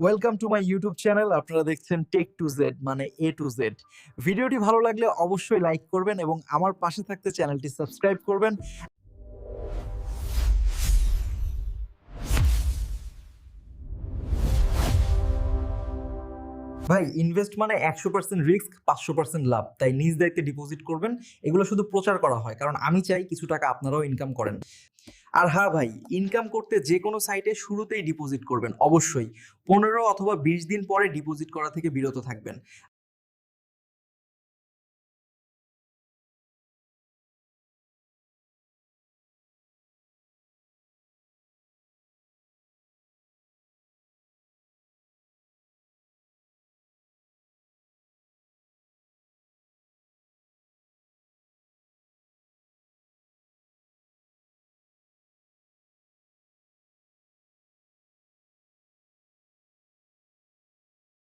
Welcome to my YouTube channel. আপনারা দেখছেন take to Z মানে এ টু জেড। ভিডিওটি ভালো লাগলে অবশ্যই লাইক করবেন এবং আমার পাশে থাকতে চ্যানেলটি সাবস্ক্রাইব করবেন। ভাই, ইনভেস্ট মানে 100% রিস্ক, 500% লাভ। তাই নিজ দায়িত্বে ডিপোজিট করবেন। এগুলো শুধু প্রচার করা হয় কারণ আমি চাই কিছু টাকা আপনারাও ইনকাম করেন। আর হ্যাঁ ভাই, ইনকাম করতে যে কোনো সাইটে শুরুতেই ডিপোজিট করবেন অবশ্যই। 15 অথবা 20 দিন পরে ডিপোজিট করা থেকে বিরত থাকবেন।